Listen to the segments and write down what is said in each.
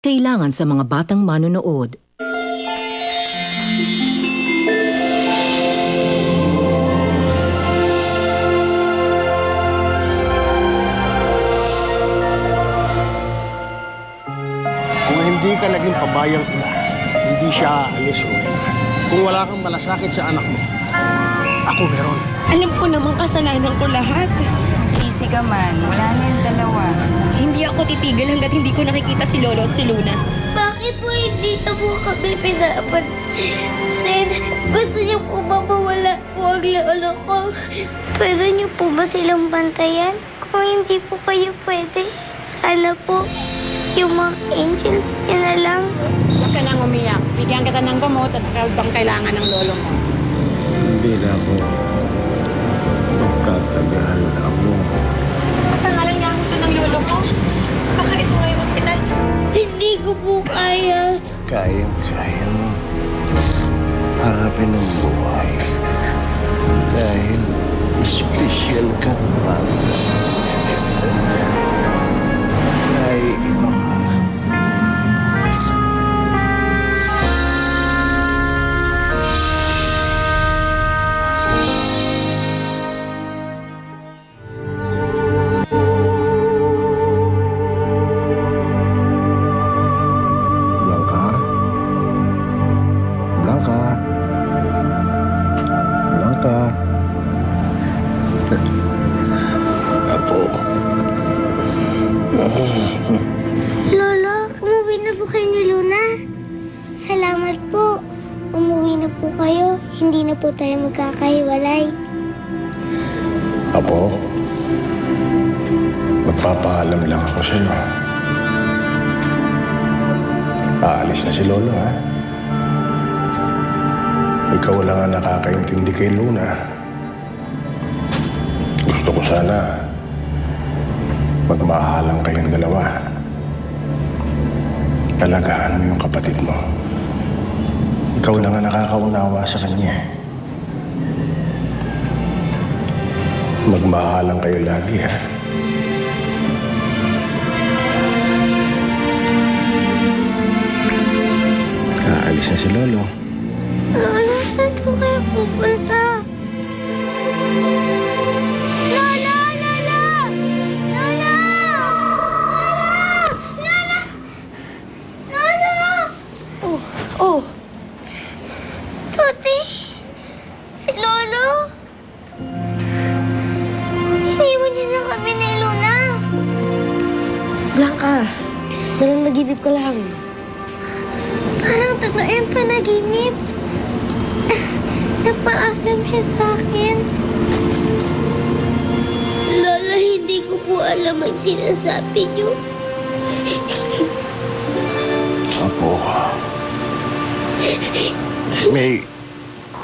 kailangan sa mga batang manonood. Kung hindi ka naging pabayang ina, hindi siya aalis, Rowena. Kung wala kang malasakit sa anak mo, ako meron. Alam ko namang kasalanan ko lahat. Sisi ka man, wala na yung dalawa. Hindi ako titigil hanggat hindi ko nakikita si Lolo at si Luna. Bakit po hindi na po kami pinapansin? Gusto niyo po ba mawala po ang lolo ko? Pwede niyo po ba silang bantayan? Kung hindi po kayo pwede, sana po yung mga angels niya na lang. Huwag ka nang umiyak. Bigyan kita ng gamot at saka bang kailangan ng lolo mo. Hindi na ako magkatagal ako. Pangalan nga ako to ng lolo ko. Baka ito nga yung ospital. Hindi ko po kaya. Kayang-kaya mo harapin ang buhay dahil special ka para sa iba ka. Blanca? Blanca? Blanca? Apo. Lolo, umuwi na po kayo ni Luna. Salamat po. Umuwi na po kayo. Hindi na po tayo magkakahiwalay. Apo, magpapaalam lang ako sa'yo. Aalis na si Lolo, ha? Ikaw lang ang nakakaintindi kay Luna. Gusto ko sana magmaahalang kayong dalawa. Alagaan mo yung kapatid mo. Ikaw lang ang nakakaunawa sa kanya. Magmaahalang kayo lagi, ha? Aalis na si Lolo. Lolo, saan po kayo pupunta? Lolo! Lolo! Lolo! Lolo! Lolo! Oh, Tuti! Si Lolo! Iniwan niya na kami ni Luna. Blanca. Nananaginip ka lang. Parang totoo yung panaginip. Nagpaalam siya sa akin. Lola, hindi ko po alam ang sinasabi niyo. Apo, may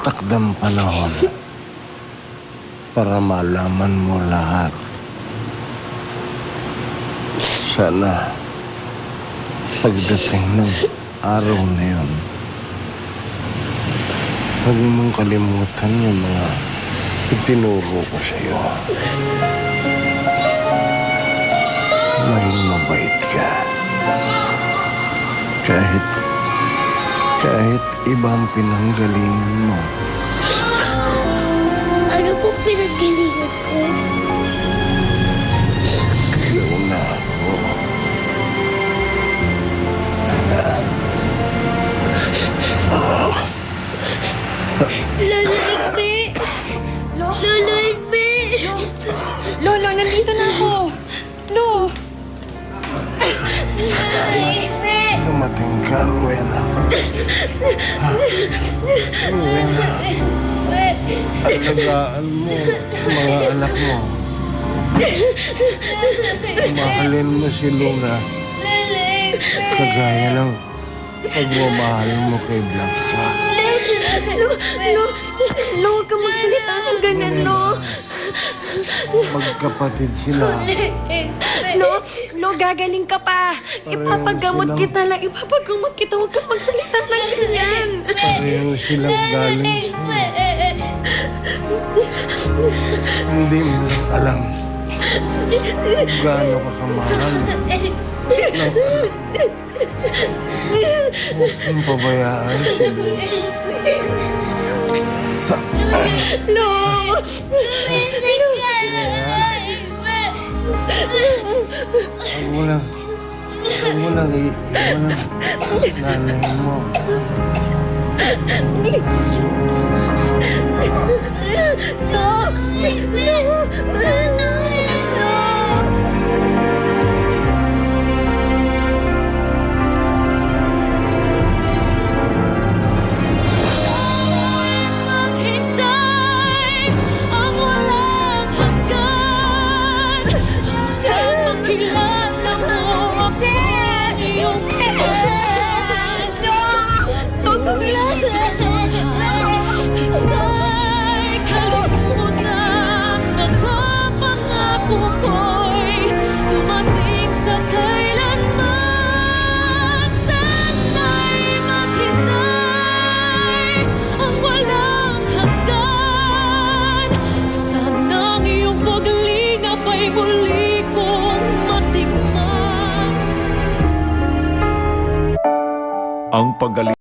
takdang panahon para malaman mo lahat. Sana pagdating ng araw na yun, huwag mong kalimutan yung mga itinuro ko sa'yo. Maging mabait ka. Kahit ibang pinanggalingan mo. Ano po pinagalingan ko? Luna ako. Lolo Igbe! Lolo Igbe! Lolo, nandito na ako. Lo! Lolo Igbe! Dumating ka, Rowena. Rowena, alagaan mo ang mga anak mo. Mahalin mo si Luna Lolo Igbe! kagaya ng pagmamahal mo kay Blanca. Lo, huwag ka magsalita ng ganyan, Lo. Magkapatid sila. Lo, gagaling ka pa. Ipapagamot kita lang. Ipapagamot kita. Huwag ka magsalita ng ganyan. Pareho silang galing sa'yo. Hindi mo lang alam Gaano ka kamahal. Huwag kang pabayaan. Lo! Huwag mo nang iiwan ang nanay mo. Lo! Maghintay ang walang hanggan. Makilala mo ako ang iyong buwan. Kita'y kalimutan. Mga pangako ko'y dumating sa kailanman. Sana'y maghintay ang walang hanggan. Sana'ng iyong paglingap ay muli kong matikman. Ang paggaling